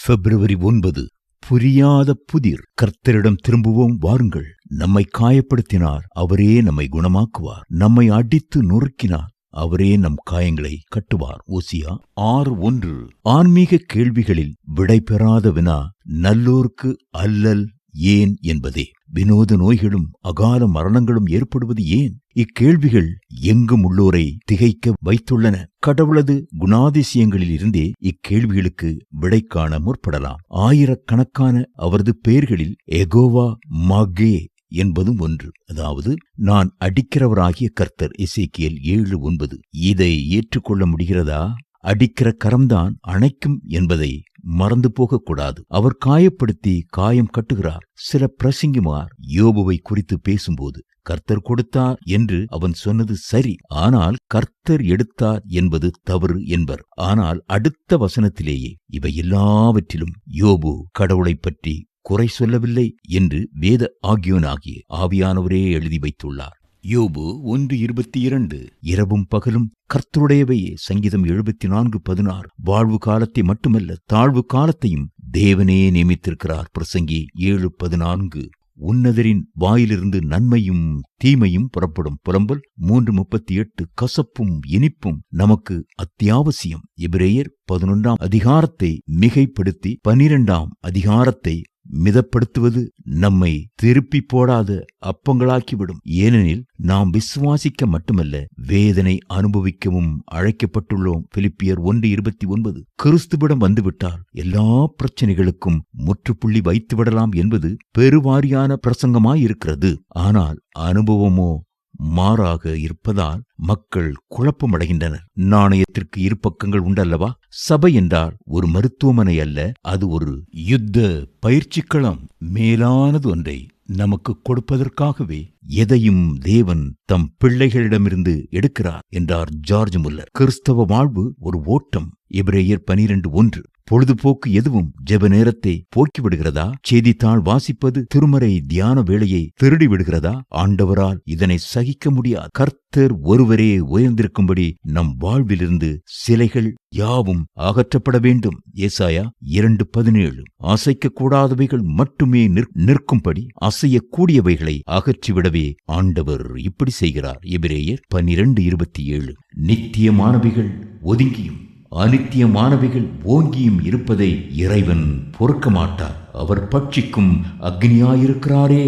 பிப்ரவரி 9. புரியாத புதிர். கர்த்தரிடம் திரும்புவோம் வாருங்கள். நம்மை காயப்படுத்தினார், அவரே நம்மை குணமாக்குவார். நம்மை அடித்து நொறுக்கினார், அவரே நம் காயங்களை கட்டுவார். ஓசியா 6:1. ஆன்மீக கேள்விகளில் விடை பெறாத வினா நல்லோருக்கு அல்லல் ஏன் என்பதே. வினோத நோய்களும் அகால மரணங்களும் ஏற்படுவது ஏன்? இக்கேள்விகள் எங்கும் உள்ளோரை திகைக்க வைத்துள்ளன. கடவுளது குணாதிசயங்களில் இருந்தே இக்கேள்விகளுக்கு விடை காண முற்படலாம். ஆயிரக்கணக்கான அவரது பெயர்களில் எகோவா மாகே என்பதும் ஒன்று. அதாவது நான் அடிக்கிறவராகிய கர்த்தர். எசேக்கியேல் 7:9. இதை ஏற்றுக்கொள்ள முடிகிறதா? அடிக்கிற கரம்தான் அணைக்கும் என்பதை மறந்து போகக்கூடாது. அவர் காயப்படுத்தி காயம் கட்டுகிறார். சில பிரசங்கிமார் யோபுவை குறித்து பேசும்போது கர்த்தர் கொடுத்தார் என்று அவன் சொன்னது சரி, ஆனால் கர்த்தர் எடுத்தார் என்பது தவறு என்பர். ஆனால் அடுத்த வசனத்திலேயே இவை எல்லாவற்றிலும் யோபு கடவுளை பற்றி குறை சொல்லவில்லை என்று வேத ஆகியோனாகிய ஆவியானவரே எழுதி வைத்துள்ளார். யோபு 1:22. இரவும் பகலும் கர்த்தருடையவையே. சங்கீதம் 74:16. வாழ்வு காலத்தை மட்டுமல்ல, தாழ்வு காலத்தையும் தேவனே நியமித்திருக்கிறார். பிரசங்கி 7:14. உன்னதரின் வாயிலிருந்து நன்மையும் தீமையும் புறப்படும். புலம்பல் 3:38. கசப்பும் இனிப்பும் நமக்கு அத்தியாவசியம். எபிரேயர் 11ஆம் அதிகாரத்தை மிகைப்படுத்தி 12ஆம் அதிகாரத்தை மிதப்படுத்துவது நம்மை திருப்பி போடாத அப்பங்களாக்கிவிடும். ஏனெனில் நாம் விசுவாசிக்க மட்டுமல்ல, வேதனை அனுபவிக்கவும் அழைக்கப்பட்டுள்ளோம். பிலிப்பியர் 1:29. கிறிஸ்துவிடம் வந்துவிட்டால் எல்லா பிரச்சனைகளுக்கும் முற்றுப்புள்ளி வைத்துவிடலாம் என்பது பெருவாரியான பிரசங்கமாயிருக்கிறது. ஆனால் அனுபவமோ மாறாக இருப்பதால் மக்கள் குழப்பமடைகின்றனர். நாணயத்திற்கு இரு பக்கங்கள் உண்டல்லவா? சபை என்றால் ஒரு மருத்துவமனை அல்ல, அது ஒரு யுத்த பயிற்சிக்களம். மேலானது ஒன்றை நமக்கு கொடுப்பதற்காகவே எதையும் தேவன் தம் பிள்ளைகளிடமிருந்து எடுக்கிறார் என்றார் ஜார்ஜ் முல்லர். கிறிஸ்தவ வாழ்வு ஒரு ஓட்டம். எபிரேயர் 12:1. பொழுதுபோக்கு எதுவும் ஜெப நேரத்தை போக்கிவிடுகிறதா? செய்தித்தாள் வாசிப்பது திருமறை தியான வேளையை திருடி விடுகிறதா? ஆண்டவரால் இதனை சகிக்க முடியாது. கர்த்தர் ஒருவரே உயர்ந்திருக்கும்படி நம் வாழ்விலிருந்து சிலைகள் யாவும் அகற்றப்பட வேண்டும். ஏசாயா 2:17. அசைக்க கூடாதவைகள் மட்டுமே நிற்கும்படி அசையக்கூடியவைகளை அகற்றிவிடவே ஆண்டவர் இப்படி செய்கிறார். எபிரேயர் 12:27. நித்தியமானவைகள் ஒதுங்கியும் அநித்தியமானவைகள் ஓங்கியும் இருப்பதை இறைவன் பொறுக்க மாட்டார். அவர் பட்சிக்கும் அக்னியாயிருக்கிறாரே.